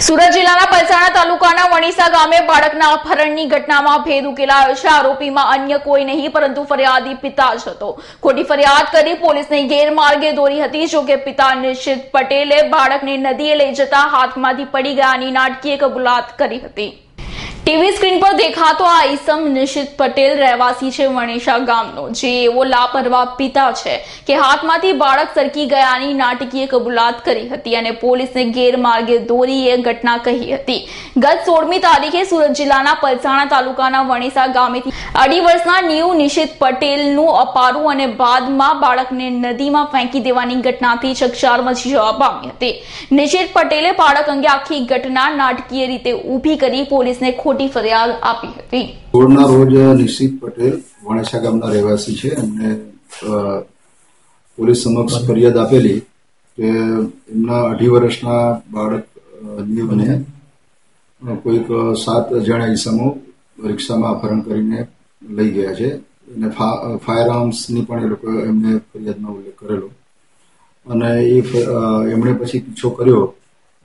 સુરત જિલ્લાના પલસાણા તાલુકાના વણીસા ગામે બાળકના અપહરણની ઘટનામાં ભેદ ઉકેલાયો છે। આરોપીમાં અન્ય કોઈ નહીં પરંતુ ફરિયાદી પિતા જ હતો। ખોટી ફરિયાદ કરી પોલીસને ગેરમાર્ગે દોરી હતી। જોકે પિતા નિશિત પટેલે બાળકને નદીએ લઈ જતા હાથમાંથી પડી ગયાની નાટકીય કબૂલાત કરી હતી। ટીવી સ્ક્રીન પર દેખાતો આ ઈસમ નિશિત પટેલ રહેવાસી છે વણીસા ગામનો, જે એવો લાપરવાહ પિતા છે કે હાથમાંથી બાળક સરકી ગયાની નાટકીય કબૂલાત કરી હતી અને પોલીસને ગેરમાર્ગે દોરી એ ઘટના કહી હતી। ગત 16મી તારીખે સુરત જિલ્લાના પલસાણા તાલુકાના વણીસા ગામેથી 2.5 વર્ષના ન્યૂ નિશિત પટેલનું અપારું અને બાદમાં બાળકને નદીમાં ફેંકી દેવાની ઘટનાથી ચકચાર મચી જવા પામી હતી। નિશિત પટેલે બાળક અંગે આખી ઘટના નાટકીય રીતે ઊભી કરી પોલીસને ફરિયાદ આપી હતી। 16ના રોજ નિશિત પટેલ વણેસા ગામના રહેવાસી છે અને પોલીસ સમક્ષ ફરિયાદ આપેલી કે એમના 2.5 વર્ષના બાળકને કોઈક 7 જણા ઈસમો રિક્ષામાં અપહરણ કરીને લઈ ગયા છે અને ફાયર આર્મ્સની પણ એ લોકો એમને ફરિયાદમાં ઉલ્લેખ કરેલો અને એમણે પછી પીછો કર્યો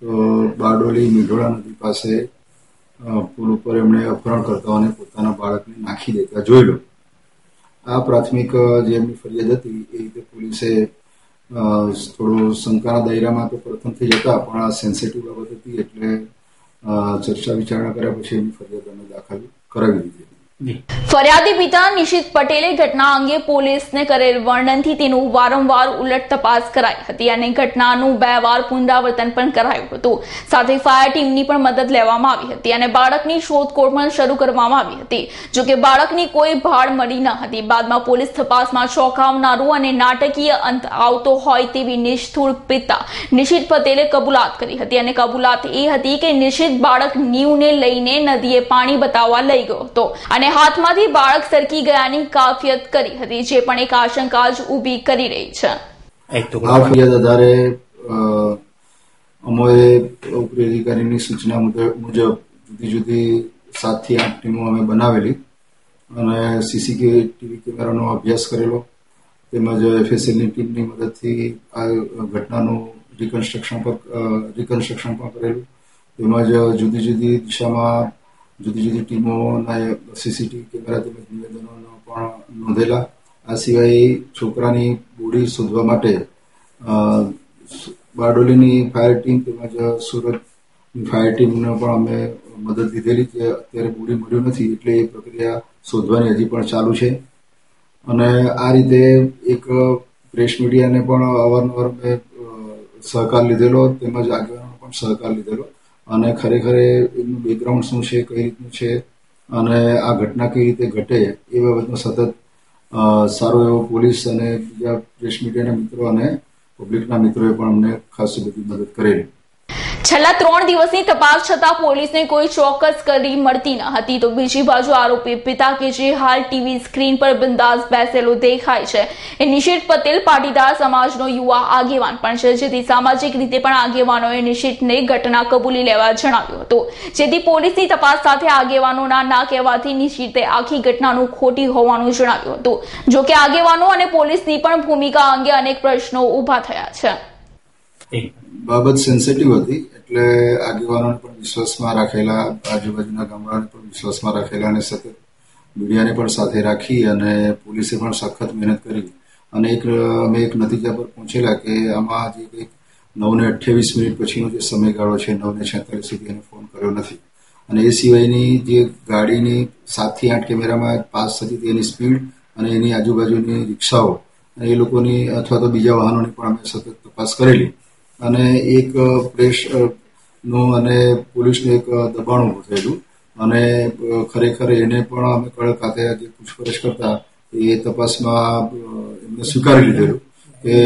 તો બારડોલી મીઢોળા નદી પાસે પુલ ઉપર એમણે અપહરણ કરતાઓને પોતાના બાળકને નાખી દેતા જોયેલો। આ પ્રાથમિક જે એમની ફરિયાદ હતી એ રીતે પોલીસે થોડો શંકાના દાયરામાં તો પ્રથમથી જતા પણ આ સેન્સિટિવ બાબત હતી એટલે ચર્ચા વિચારણા કર્યા પછી એમની ફરિયાદ અમે દાખલ કરાવી દીધી। ફરિયાદી પિતા નિશિત પટેલે ઘટના અંગે પોલીસને કરેલ વર્ણનથી તેનું વારંવાર ઉલટ તપાસ કરાઈ હતી અને ઘટનાનું 2 વાર પુનરાવર્તન પણ કરાયું હતું। સાથે ફાયર ટીમની પણ મદદ લેવામાં આવી હતી અને બાળકની શોધખોળ પણ શરૂ કરવામાં આવી હતી। જોકે બાળકની કોઈ ભાળ મળી ન હતી। બાદમાં પોલીસ તપાસમાં ચોંકાવનારું અને નાટકીય અંત આવતો હોય તેવી નિષ્ઠુર પિતા નિશિત પટેલે કબૂલાત કરી હતી અને કબૂલાત એ હતી કે નિશિત બાળક ન્યૂને લઈને નદીએ પાણી બતાવવા લઈ ગયો હતો અને હાથમાંથી બાળક સરકી ગયાની કાફિયત કરી હતી, જે પણ એક આશંકા જ ઊભી કરી રહી છે। આ ફરિયાદ આધારે અમોએ ઉપરી અધિકારીની સૂચના મુજબ જુદી જુદી 7 થી 8 ટીમો અમે બનાવેલી અને સીસીટીવી કેમેરાનો અભ્યાસ કરેલો તેમજ એફએસએલની ટીમની મદદથી આ ઘટનાનું રિકન્સ્ટ્રક્શન પણ કરેલું તેમજ જુદી જુદી દિશામાં જુદી જુદી ટીમોના સીસીટીવી કેમેરા તેમજ નિવેદનો પણ નોંધેલા। આ સિવાય છોકરાની બોડી શોધવા માટે બારડોલીની ફાયર ટીમ તેમજ સુરતની ફાયર ટીમને પણ અમે મદદ લીધેલી કે અત્યારે બોડી મળ્યું નથી એટલે એ પ્રક્રિયા શોધવાની હજી પણ ચાલુ છે અને આ રીતે એક પ્રેસ મીડિયાને પણ અવારનવાર અમે સહકાર લીધેલો તેમજ આગેવાનો પણ સહકાર લીધેલો અને ખરેખર એનું બેકગ્રાઉન્ડ શું છે, કઈ રીતનું છે અને આ ઘટના કઈ રીતે ઘટે એ બાબતનો સતત સારો એવો પોલીસ અને બીજા પ્રેસ મીડિયાના મિત્રો અને પબ્લિકના મિત્રોએ પણ અમને ખાસી બધી મદદ કરેલી। છેલ્લા 3 દિવસની તપાસ છતાં પોલીસને કોઈ ચોક્કસ કરી મળતી ન હતી તો બીજી બાજુ આરોપી પિતા કે જે હાલ ટીવી સ્ક્રીન પર બિંદાસ બેસેલો દેખાય છે એ નિશિત પટેલ પાટીદાર સમાજનો યુવા આગેવાન પણ છે, જેથી સામાજિક રીતે પણ આગેવાનોએ નિશિતને ઘટના કબૂલી લેવા જણાવ્યું હતું, જેથી પોલીસની તપાસ સાથે આગેવાનોના ના કહેવાથી નિશિતે આખી ઘટનાનું ખોટી હોવાનું જણાવ્યું હતું। જોકે આગેવાનો અને પોલીસની પણ ભૂમિકા અંગે અનેક પ્રશ્નો ઊભા થયા છે। બાબત સેન્સિટિવ હતી એટલે આગેવાનોને પણ વિશ્વાસમાં રાખેલા, આજુબાજુના ગામડાને પણ વિશ્વાસમાં રાખેલા અને સતત મીડિયાને પણ સાથે રાખી અને પોલીસે પણ સખત મહેનત કરી અને અમે એક નતીજા પર પહોંચેલા કે આમાં જે કંઈક 9:28 પછીનો જે સમયગાળો છે 9:46 સુધી એને ફોન કર્યો નથી અને એ સિવાયની જે ગાડીની 7 થી 8 કેમેરામાં પાસ થતી તેની સ્પીડ અને એની આજુબાજુની રિક્ષાઓ એ લોકોની અથવા તો બીજા વાહનોની પણ અમે સતત તપાસ કરેલી અને એક પ્રેસનું અને પોલીસનું એક દબાણ ઊભું થયેલું અને ખરેખર એને પણ અમે કડક હાથે જે પૂછપરછ કરતા એ તપાસમાં એમને સ્વીકારી લીધેલું કે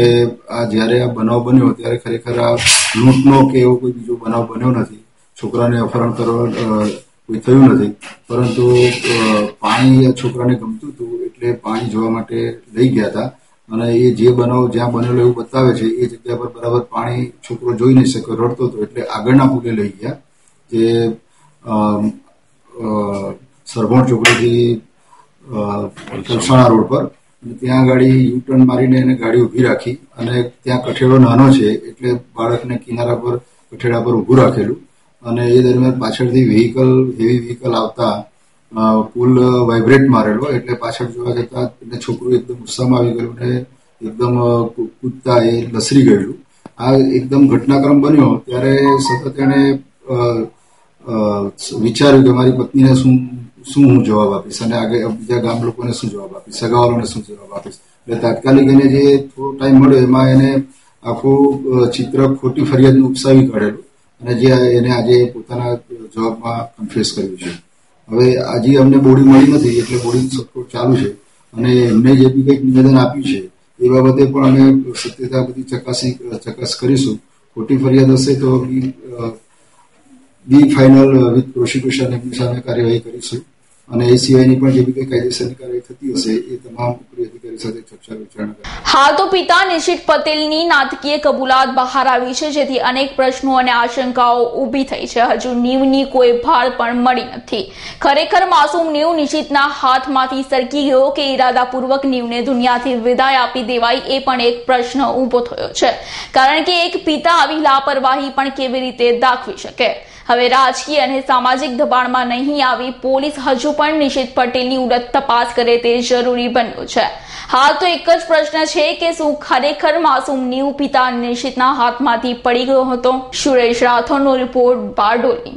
આ જ્યારે આ બનાવ બન્યો ત્યારે ખરેખર આ લૂંટનો કે એવો કોઈ બીજો બનાવ બન્યો નથી, છોકરાને અપહરણ કરવા કોઈ થયું નથી, પરંતુ પાણી છોકરાને ગમતું હતું એટલે પાણી જોવા માટે લઈ ગયા હતા અને એ જે બનાવ જ્યાં બનેલો એવું બતાવે છે એ જગ્યા પર બરાબર પાણી છોકરો જોઈ નહીં શક્યો, રડતો હતો એટલે આગળના પુલે લઈ ગયા જે સરભોણ ચોકડીથી પલસાણા રોડ પર ત્યાં ગાડી યુટર્ન મારીને એને ગાડી ઊભી રાખી અને ત્યાં કઠેડો નાનો છે એટલે બાળકને કિનારા પર કઠેડા પર ઊભું રાખેલું અને એ દરમિયાન પાછળથી હેવી વ્હીકલ આવતા પુલ વાઇબ્રેટ મારેલો, એટલે પાછળ જોવા જતા છોકરું એકદમ ગુસ્સામાં આવી ગયું અને એકદમ કૂદતા એ લસરી ગયેલું. આ એકદમ ઘટનાક્રમ બન્યો ત્યારે સતત એને વિચાર્યું કે મારી પત્નીને શું હું જવાબ આપીશ અને આગળ બીજા ગામ લોકોને શું જવાબ આપીશ, સગાવાળાને શું જવાબ આપીશ. એટલે તાત્કાલિક એને જે થોડો ટાઈમ મળ્યો એમાં એને આખું ચિત્ર ખોટી ફરિયાદનું ઉપસાવી કાઢેલું અને જે એને આજે પોતાના જવાબમાં કન્ફેસ કર્યું છે. હવે આજે અમને બોડી મળી નથી એટલે બોડીની શોધખોળ ચાલુ છે અને એમને જે બી કંઈક નિવેદન આપ્યું છે એ બાબતે પણ અમે સત્યતા બધી ચકાસ કરીશું. ખોટી ફરિયાદ હશે તો બી ફાઇનલ વિથ પ્રોસિક્યુશન એમની સામે કાર્યવાહી કરીશું અને એ સિવાયની પણ જે બી કંઈ કાયદેસરની કાર્યવાહી થતી હશે એ તમામ ઉપરી અધિકારી સાથે ચર્ચા વિચારણા કરી. હાલ તો પિતા નિશિત પટેલની નાટકીય કબૂલાત બહાર આવી છે, જેથી અનેક પ્રશ્નો અને આશંકાઓ ઊભી થઈ છે. હજુ નીવની કોઈ ભાળ પણ મળી નથી. ખરેખર માસૂમ નીવ નિશિતના હાથમાંથી સરકી ગયો કે ઇરાદાપૂર્વક નીવને દુનિયાથી વિદાય આપી દેવાય, એ પણ એક પ્રશ્ન ઊભો થયો છે. કારણ કે એક પિતા આવી લાપરવાહી પણ કેવી રીતે દાખવી શકે. હવે રાજકીય અને સામાજિક દબાણમાં નહીં આવી પોલીસ હજુ પણ નિશિત પટેલની ઉલટ તપાસ કરે તે જરૂરી બન્યું છે. હાલ તો એક જ પ્રશ્ન છે કે શું ખરેખર માસૂમ નીવ પિતા નિશિતના હાથમાંથી પડી ગયો હતો? સુરેશ રાઠોડનો રિપોર્ટ, બારડોલી.